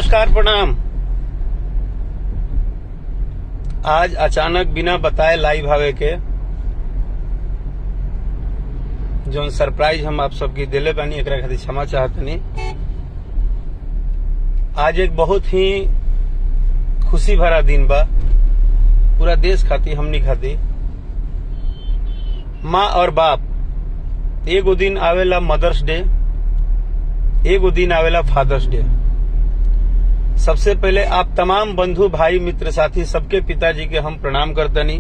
नमस्कार, प्रणाम। आज अचानक बिना बताए लाइव आवे के जो सरप्राइज हम आप सबकी दिले बानी, एकरा खातिर क्षमा चाहतनी। आज एक बहुत ही खुशी भरा दिन बा पूरा देश खातिर, हमनी खातिर। माँ और बाप, एगो दिन आवेला मदर्स डे, एगो दिन आवेला फादर्स डे। सबसे पहले आप तमाम बंधु भाई मित्र साथी सबके पिताजी के हम प्रणाम करतनी,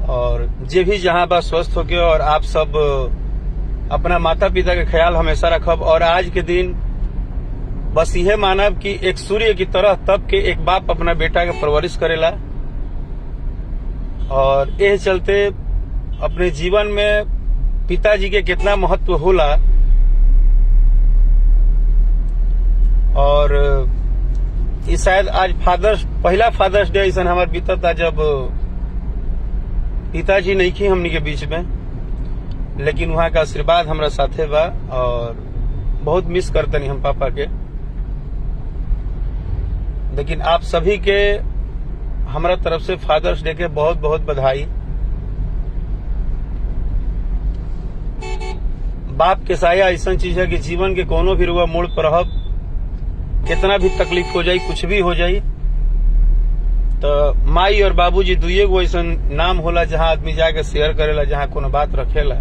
और जे भी जहां बा स्वस्थ होके, और आप सब अपना माता पिता के ख्याल हमेशा रखब। और आज के दिन बस यह मानब कि एक सूर्य की तरह तब के एक बाप अपना बेटा के परवरिश करेला, और यह चलते अपने जीवन में पिताजी के कितना महत्व होला। और ये शायद आज पहला फादर्स डे ऐसा हमारे बीतता जब पिताजी नहीं थी हमनी के बीच में, लेकिन वहां का आशीर्वाद हमरा साथे बा, और बहुत मिस करतनी हम पापा के। लेकिन आप सभी के हमरा तरफ से फादर्स डे के बहुत बहुत बधाई। बाप के साया ऐसा चीज है कि जीवन के कोनो भी रुआ मोड़ पर रहब, कितना भी तकलीफ हो जाई, कुछ भी हो जाई, तो माई और बाबूजी दुए गो ऐसा नाम होला जहां आदमी जाके शेयर करेला, जहां कोनो बात रखेला,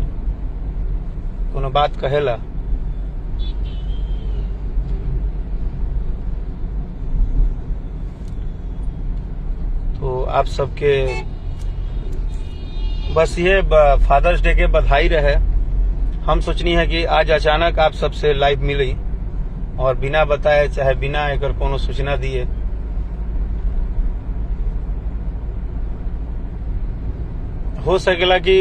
कोनो बात कहेला। तो आप सबके बस ये फादर्स डे के बधाई रहे। हम सोचनी है कि आज अचानक आप सबसे लाइव मिली, और बिना बताए चाहे बिना एकर कोनो सूचना दिए हो सकेला कि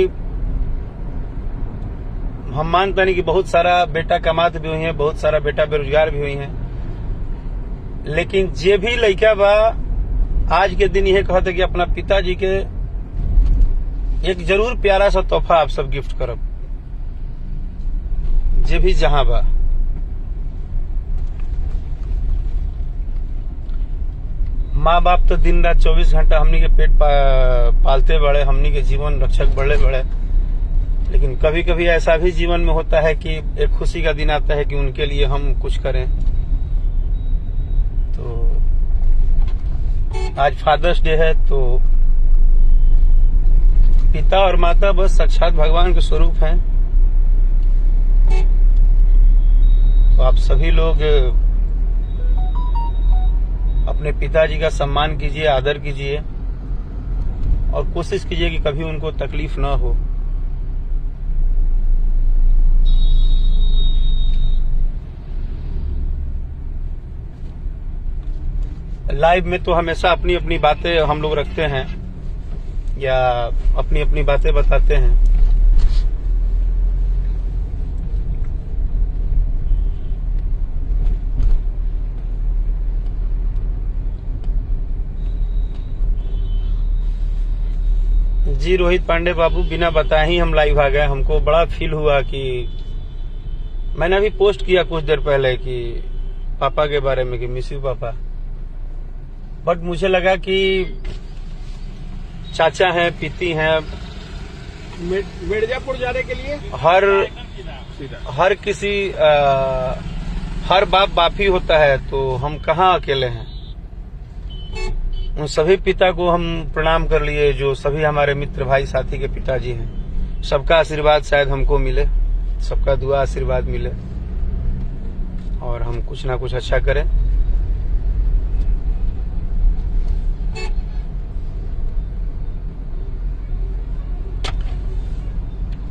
हम मानते नहीं कि बहुत सारा बेटा कमात भी हुई है, बहुत सारा बेटा बेरोजगार भी हुई है, लेकिन जे भी लड़का बा आज के दिन यह कहते कि अपना पिताजी के एक जरूर प्यारा सा तोहफा आप सब गिफ्ट करब, जे भी जहां बा। माँ बाप तो दिन रात 24 घंटा हमनी के पेट पालते बड़े, हमनी के जीवन रक्षक बड़े बड़े, लेकिन कभी कभी ऐसा भी जीवन में होता है कि एक खुशी का दिन आता है कि उनके लिए हम कुछ करें। तो आज फादर्स डे है, तो पिता और माता बस साक्षात भगवान के स्वरूप हैं। तो आप सभी लोग अपने पिताजी का सम्मान कीजिए, आदर कीजिए, और कोशिश कीजिए कि कभी उनको तकलीफ ना हो। लाइव में तो हमेशा अपनी अपनी बातें हम लोग रखते हैं, या अपनी अपनी बातें बताते हैं। जी रोहित पांडे बाबू, बिना बताए ही हम लाइव आ गए। हमको बड़ा फील हुआ कि मैंने अभी पोस्ट किया कुछ देर पहले कि पापा के बारे में कि मिस यू पापा, बट मुझे लगा कि चाचा हैं, पीती हैं, मिर्जापुर जाने के लिए हर किसी हर बाप ही होता है, तो हम कहाँ अकेले हैं। उन सभी पिता को हम प्रणाम कर लिए जो सभी हमारे मित्र भाई साथी के पिताजी हैं। सबका आशीर्वाद शायद हमको मिले, सबका दुआ आशीर्वाद मिले, और हम कुछ ना कुछ अच्छा करें।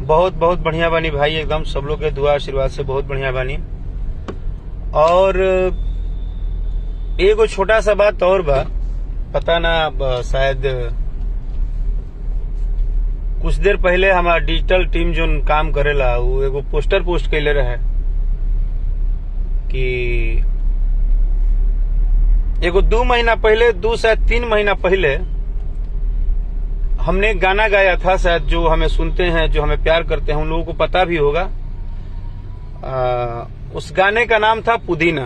बहुत बहुत बढ़िया बानी भाई, एकदम सब लोग के दुआ आशीर्वाद से बहुत बढ़िया बानी। और एगो छोटा सा बात और बा, पता ना शायद कुछ देर पहले हमारा डिजिटल टीम जो काम करेला वो एगो पोस्टर पोस्ट कैले रहे कि एगो 2 महीना पहले, 2 शायद 3 महीना पहले हमने गाना गाया था, शायद जो हमें सुनते हैं, जो हमें प्यार करते हैं, उन लोगों को पता भी होगा। उस गाने का नाम था पुदीना।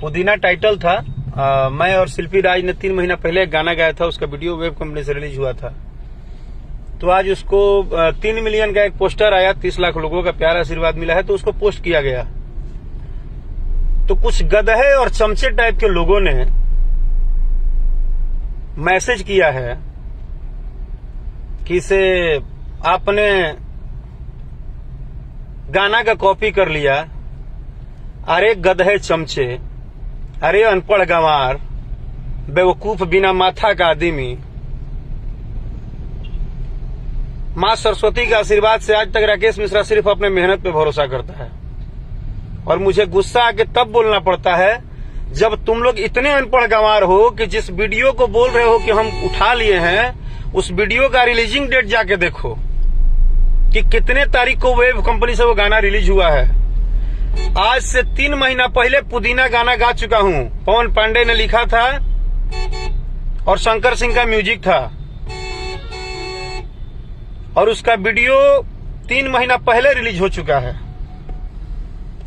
पुदीना टाइटल था। मैं और शिल्पी राज ने 3 महीना पहले एक गाना गाया था, उसका वीडियो वेब कंपनी से रिलीज हुआ था। तो आज उसको 3 मिलियन का एक पोस्टर आया, 30 लाख लोगों का प्यार आशीर्वाद मिला है, तो उसको पोस्ट किया गया। तो कुछ गधे और चमचे टाइप के लोगों ने मैसेज किया है कि इसे आपने गाना का कॉपी कर लिया। अरे गधे चमचे, अरे अनपढ़ गंवार, बेवकूफ बिना माथा का आदमी। मां सरस्वती के आशीर्वाद से आज तक राकेश मिश्रा सिर्फ अपने मेहनत पे भरोसा करता है। और मुझे गुस्सा आके तब बोलना पड़ता है जब तुम लोग इतने अनपढ़ गंवार हो कि जिस वीडियो को बोल रहे हो कि हम उठा लिए हैं, उस वीडियो का रिलीजिंग डेट जाके देखो कि कितने तारीख को वेब कंपनी से वो गाना रिलीज हुआ है। आज से 3 महीना पहले पुदीना गाना गा चुका हूं। पवन पांडे ने लिखा था और शंकर सिंह का म्यूजिक था, और उसका वीडियो 3 महीना पहले रिलीज हो चुका है,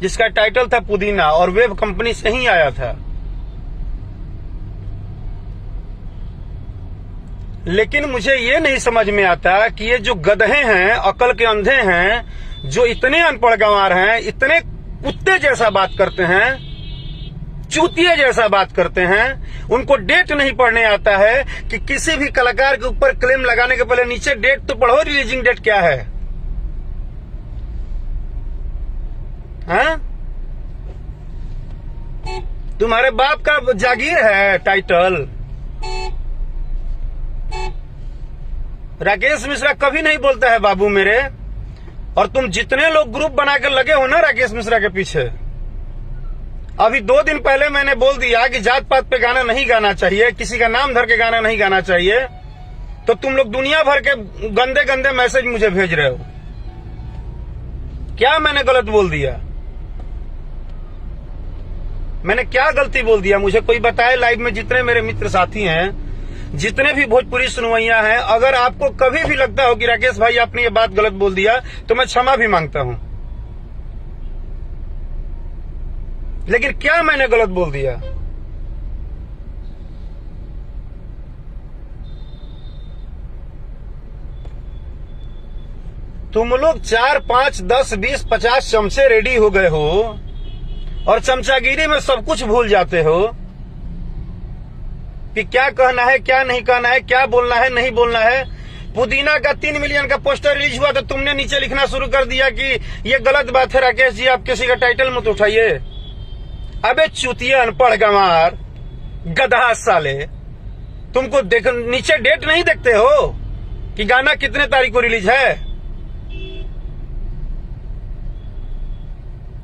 जिसका टाइटल था पुदीना, और वेब कंपनी से ही आया था। लेकिन मुझे ये नहीं समझ में आता कि ये जो गधे हैं, अकल के अंधे हैं, जो इतने अनपढ़ गंवार हैं, इतने कुत्ते जैसा बात करते हैं, चूतिए जैसा बात करते हैं, उनको डेट नहीं पढ़ने आता है कि किसी भी कलाकार के ऊपर क्लेम लगाने के पहले नीचे डेट तो पढ़ो, रिलीजिंग डेट क्या है। हाँ? तुम्हारे बाप का जागीर है टाइटल। राकेश मिश्रा कभी नहीं बोलता है बाबू मेरे। और तुम जितने लोग ग्रुप बनाकर लगे हो ना राकेश मिश्रा के पीछे, अभी 2 दिन पहले मैंने बोल दिया कि जात पात पे गाना नहीं गाना चाहिए, किसी का नाम धर के गाना नहीं गाना चाहिए, तो तुम लोग दुनिया भर के गंदे गंदे मैसेज मुझे भेज रहे हो। क्या मैंने गलत बोल दिया? मैंने क्या गलती बोल दिया? मुझे कोई बताए। लाइव में जितने मेरे मित्र साथी हैं, जितने भी भोजपुरी सुनवैया हैं, अगर आपको कभी भी लगता हो कि राकेश भाई आपने ये बात गलत बोल दिया, तो मैं क्षमा भी मांगता हूं। लेकिन क्या मैंने गलत बोल दिया? तुम लोग 4, 5, 10, 20, 50 चमचे रेडी हो गए हो और चमचागिरी में सब कुछ भूल जाते हो कि क्या कहना है, क्या नहीं कहना है, क्या बोलना है, नहीं बोलना है। पुदीना का 3 मिलियन का पोस्टर रिलीज हुआ तो तुमने नीचे लिखना शुरू कर दिया कि ये गलत बात है राकेश जी, आप किसी का टाइटल मत उठाइए। अबे चूतिए, अनपढ़ गंवार, गधा साले, तुमको देख नीचे डेट नहीं देखते हो कि गाना कितने तारीख को रिलीज है?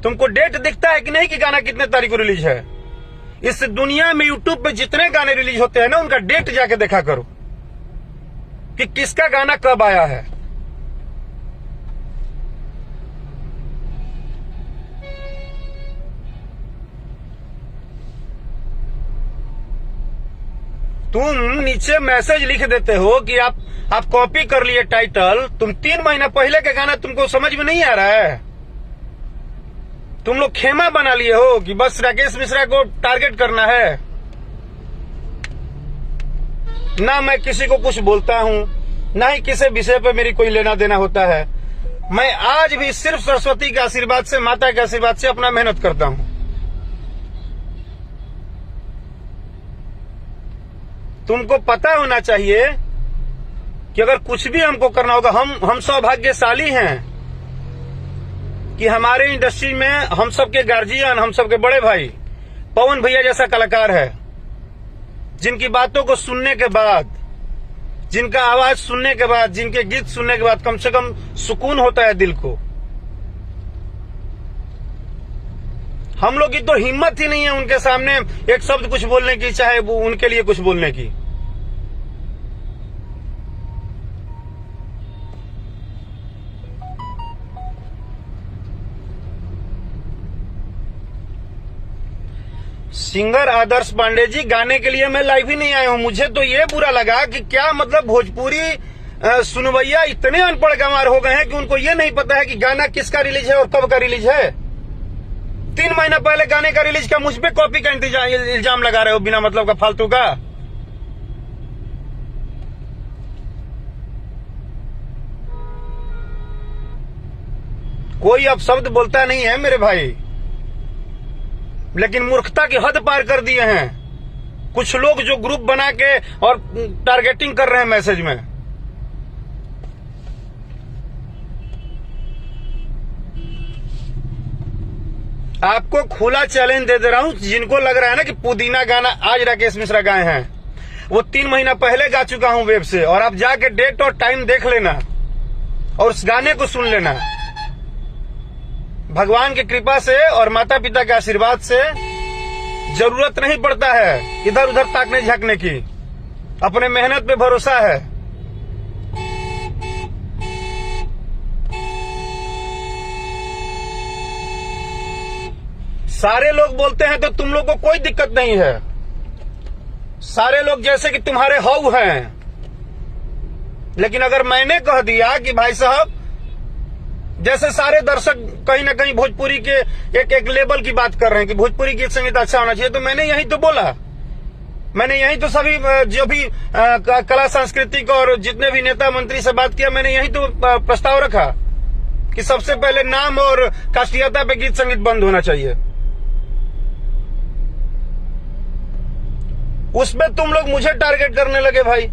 तुमको डेट दिखता है कि नहीं कि गाना कितने तारीख को रिलीज है? इस दुनिया में यूट्यूब पे जितने गाने रिलीज होते हैं ना, उनका डेट जाके देखा करो कि किसका गाना कब आया है। तुम नीचे मैसेज लिख देते हो कि आप कॉपी कर लिए टाइटल। तुम 3 महीना पहले का गाना तुमको समझ में नहीं आ रहा है। तुम लोग खेमा बना लिए हो कि बस राकेश मिश्रा को टारगेट करना है। ना मैं किसी को कुछ बोलता हूं, ना ही किसी विषय पर मेरी कोई लेना देना होता है। मैं आज भी सिर्फ सरस्वती के आशीर्वाद से, माता के आशीर्वाद से अपना मेहनत करता हूं। तुमको पता होना चाहिए कि अगर कुछ भी हमको करना होगा, हम सौभाग्यशाली हैं कि हमारे इंडस्ट्री में हम सबके गार्जियन, हम सबके बड़े भाई पवन भैया जैसा कलाकार है, जिनकी बातों को सुनने के बाद, जिनका आवाज सुनने के बाद, जिनके गीत सुनने के बाद कम से कम सुकून होता है दिल को। हम लोग की तो हिम्मत ही नहीं है उनके सामने एक शब्द कुछ बोलने की, चाहे वो उनके लिए कुछ बोलने की। सिंगर आदर्श पांडे जी, गाने के लिए मैं लाइव ही नहीं आया हूं। मुझे तो ये बुरा लगा कि क्या मतलब भोजपुरी सुनवैया इतने अनपढ़ गंवार हो गए हैं कि उनको ये नहीं पता है कि गाना किसका रिलीज है और कब का रिलीज है। 3 महीना पहले गाने का रिलीज का मुझ पे कॉपी का इल्जाम लगा रहे हो बिना मतलब का, फालतू का। कोई अब शब्द बोलता नहीं है मेरे भाई, लेकिन मूर्खता की हद पार कर दिए हैं कुछ लोग जो ग्रुप बना के और टारगेटिंग कर रहे हैं मैसेज में। आपको खुला चैलेंज दे दे रहा हूं, जिनको लग रहा है ना कि पुदीना गाना आज राकेश मिश्रा गाए हैं, वो 3 महीना पहले गा चुका हूं वेब से, और आप जाके डेट और टाइम देख लेना और उस गाने को सुन लेना। भगवान की कृपा से और माता पिता के आशीर्वाद से जरूरत नहीं पड़ता है इधर उधर ताकने झांकने की, अपने मेहनत पे भरोसा है। सारे लोग बोलते हैं तो तुम लोग को कोई दिक्कत नहीं है, सारे लोग जैसे कि तुम्हारे हऊ हैं। लेकिन अगर मैंने कह दिया कि भाई साहब, जैसे सारे दर्शक कहीं ना कहीं भोजपुरी के एक लेवल की बात कर रहे हैं कि भोजपुरी गीत संगीत अच्छा होना चाहिए, तो मैंने यही तो बोला, मैंने यही तो सभी जो भी कला सांस्कृतिक और जितने भी नेता मंत्री से बात किया, मैंने यही तो प्रस्ताव रखा कि सबसे पहले नाम और कास्टियता पे गीत संगीत बंद होना चाहिए। उसमें तुम लोग मुझे टारगेट करने लगे भाई,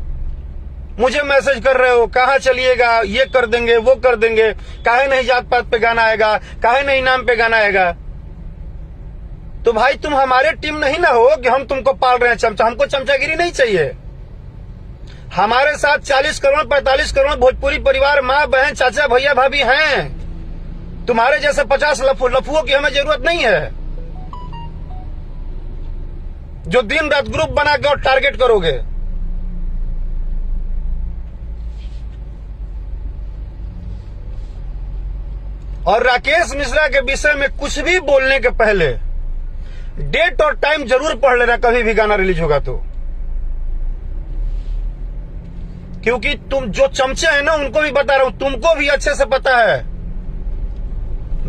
मुझे मैसेज कर रहे हो कहाँ चलिएगा, ये कर देंगे वो कर देंगे, काहे नहीं जात पात पे गाना आएगा, काहे नहीं नाम पे गाना आएगा। तो भाई तुम हमारे टीम नहीं ना हो कि हम तुमको पाल रहे हैं चमचा, हमको चमचागिरी नहीं चाहिए। हमारे साथ 40 करोड़ 45 करोड़ भोजपुरी परिवार, माँ बहन चाचा भैया भाभी हैं। तुम्हारे जैसे 50 लफुओं की हमें जरूरत नहीं है जो दिन रात ग्रुप बना के और टारगेट करोगे। और राकेश मिश्रा के विषय में कुछ भी बोलने के पहले डेट और टाइम जरूर पढ़ लेना, कभी भी गाना रिलीज होगा तो, क्योंकि तुम जो चमचे हैं ना उनको भी बता रहा हूं, तुमको भी अच्छे से पता है।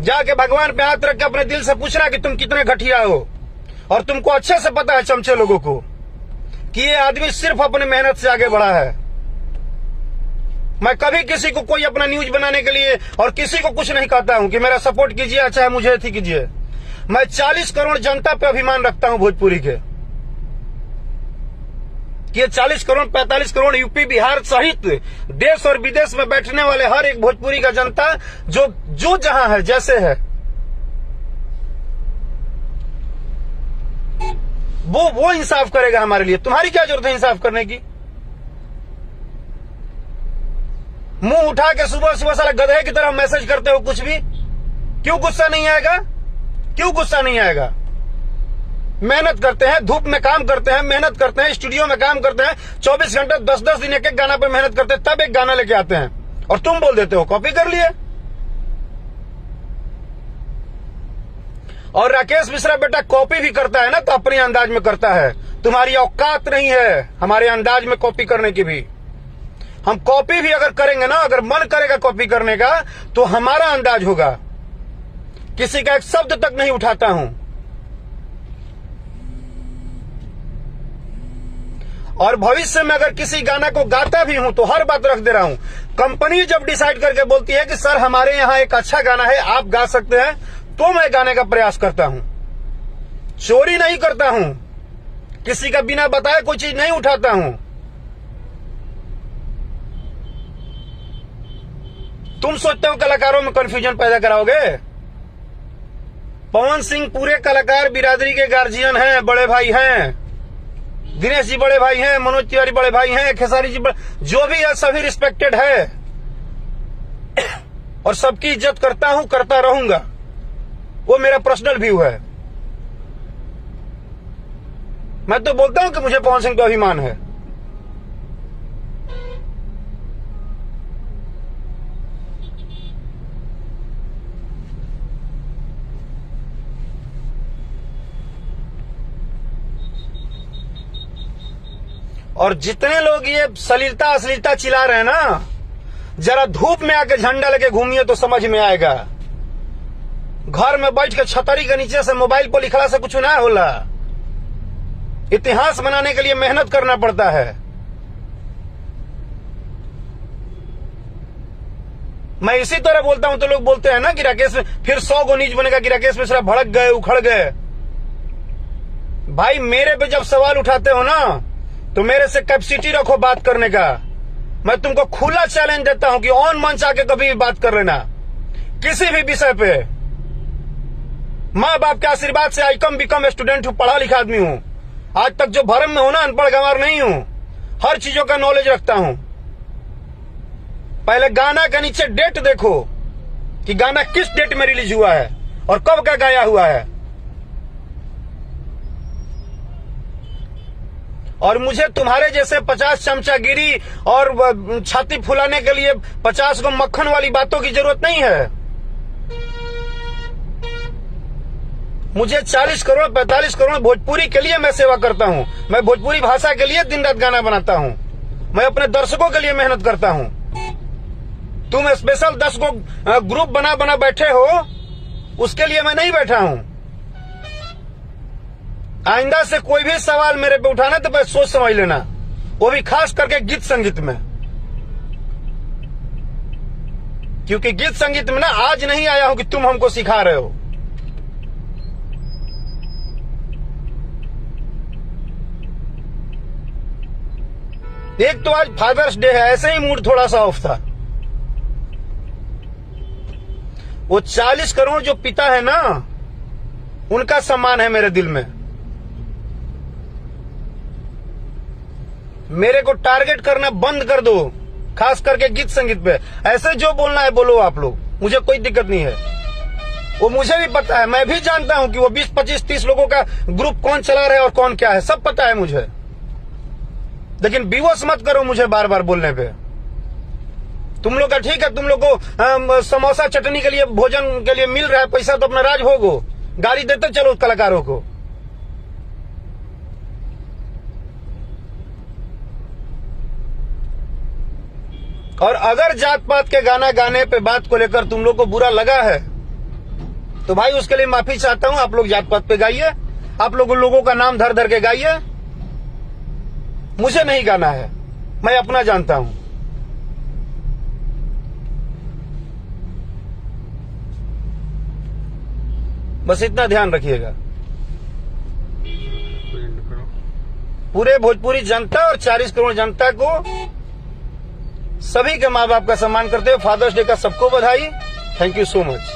जाके भगवान पे हाथ रख के अपने दिल से पूछना कि तुम कितने घटिया हो, और तुमको अच्छे से पता है चमचे लोगों को कि ये आदमी सिर्फ अपनी मेहनत से आगे बढ़ा है। मैं कभी किसी को कोई अपना न्यूज बनाने के लिए और किसी को कुछ नहीं कहता हूं कि मेरा सपोर्ट कीजिए, चाहे मुझे अथी कीजिए। मैं 40 करोड़ जनता पे अभिमान रखता हूं भोजपुरी के, कि ये 40 करोड़ 45 करोड़ यूपी बिहार सहित देश और विदेश में बैठने वाले हर एक भोजपुरी का जनता जो जहां है जैसे है, वो इंसाफ करेगा हमारे लिए। तुम्हारी क्या जरूरत है इंसाफ करने की? मुंह उठा के सुबह सुबह साला गधे की तरह मैसेज करते हो कुछ भी। क्यों गुस्सा नहीं आएगा? क्यों गुस्सा नहीं आएगा? मेहनत करते हैं, धूप में काम करते हैं, मेहनत करते हैं, स्टूडियो में काम करते हैं, 24 घंटे 10-10 दिन एक गाना पे मेहनत करते हैं, तब एक गाना लेके आते हैं, और तुम बोल देते हो कॉपी कर लिए। और राकेश मिश्रा बेटा कॉपी भी करता है ना तो अपने अंदाज में करता है, तुम्हारी औकात नहीं है हमारे अंदाज में कॉपी करने की भी। हम कॉपी भी अगर करेंगे ना, अगर मन करेगा कॉपी करने का, तो हमारा अंदाज होगा, किसी का एक शब्द तक नहीं उठाता हूं। और भविष्य में अगर किसी गाना को गाता भी हूं तो हर बात रख दे रहा हूं, कंपनी जब डिसाइड करके बोलती है कि सर हमारे यहां एक अच्छा गाना है, आप गा सकते हैं, तो मैं गाने का प्रयास करता हूं। चोरी नहीं करता हूं, किसी का बिना बताए कोई चीज नहीं उठाता हूं। तुम सोचते हो कलाकारों में कंफ्यूजन पैदा कराओगे? पवन सिंह पूरे कलाकार बिरादरी के गार्जियन हैं, बड़े भाई हैं, दिनेश जी बड़े भाई हैं, मनोज तिवारी बड़े भाई हैं, खेसारी जी जो भी है सभी रिस्पेक्टेड है, और सबकी इज्जत करता हूं, करता रहूंगा। वो मेरा पर्सनल व्यू है। मैं तो बोलता हूं कि मुझे पवन सिंह पे अभिमान है। और जितने लोग ये सलीलता अश्लीलता चिल्ला रहे हैं ना, जरा धूप में आके झंडा लेके घूमिए तो समझ में आएगा। घर में बैठ के छतरी के नीचे से मोबाइल पर लिखला से कुछ ना होला। इतिहास बनाने के लिए मेहनत करना पड़ता है। मैं इसी तरह बोलता हूं तो लोग बोलते हैं ना कि राकेश फिर 100 गो नीच बनेगा कि राकेश मिश्रा भड़क गए, उखड़ गए। भाई मेरे पे जब सवाल उठाते हो ना तो मेरे से कैपेसिटी रखो बात करने का। मैं तुमको खुला चैलेंज देता हूं कि ऑन मंच आके कभी भी बात कर लेना किसी भी विषय पे। माँ बाप के आशीर्वाद से आई कम बिकम स्टूडेंट हूं, पढ़ा लिखा आदमी हूं। आज तक जो भरम में हूं ना, अनपढ़ गंवार नहीं हूं, हर चीजों का नॉलेज रखता हूं। पहले गाना के नीचे डेट देखो कि गाना किस डेट में रिलीज हुआ है और कब का गाया हुआ है। और मुझे तुम्हारे जैसे 50 चमचागिरी और छाती फुलाने के लिए 50 गो मक्खन वाली बातों की जरूरत नहीं है। मुझे 40 करोड़ 45 करोड़ भोजपुरी के लिए मैं सेवा करता हूं। मैं भोजपुरी भाषा के लिए दिन रात गाना बनाता हूं। मैं अपने दर्शकों के लिए मेहनत करता हूं। तुम स्पेशल 10 गो ग्रुप बना बैठे हो, उसके लिए मैं नहीं बैठा हूं। आइंदा से कोई भी सवाल मेरे पे उठाना तो बस सोच समझ लेना, वो भी खास करके गीत संगीत में। क्योंकि गीत संगीत में ना आज नहीं आया हूं कि तुम हमको सिखा रहे हो। एक तो आज फादर्स डे है, ऐसे ही मूड थोड़ा सा ऑफ था। वो 40 करोड़ जो पिता है ना, उनका सम्मान है मेरे दिल में। मेरे को टारगेट करना बंद कर दो, खास करके गीत संगीत पे। ऐसे जो बोलना है बोलो आप लोग, मुझे कोई दिक्कत नहीं है। वो मुझे भी पता है, मैं भी जानता हूं कि वो 20 25 30 लोगों का ग्रुप कौन चला रहा है और कौन क्या है, सब पता है मुझे। लेकिन बेवश मत करो मुझे बार बार बोलने पे। तुम लोग का ठीक है, तुम लोग को समोसा चटनी के लिए भोजन के लिए मिल रहा है पैसा, तो अपना राज भोगो, गाली देते चलो कलाकारों को। और अगर जात पात के गाना गाने पे बात को लेकर तुम लोग को बुरा लगा है तो भाई उसके लिए माफी चाहता हूं। आप लोग जात पात पे गाइए, आप लोगों का नाम धर धर के गाइए, मुझे नहीं गाना है, मैं अपना जानता हूं। बस इतना ध्यान रखिएगा। पूरे भोजपुरी जनता और 40 करोड़ जनता को, सभी के माँ बाप का सम्मान करते हुए फादर्स डे का सबको बधाई। Thank you so much.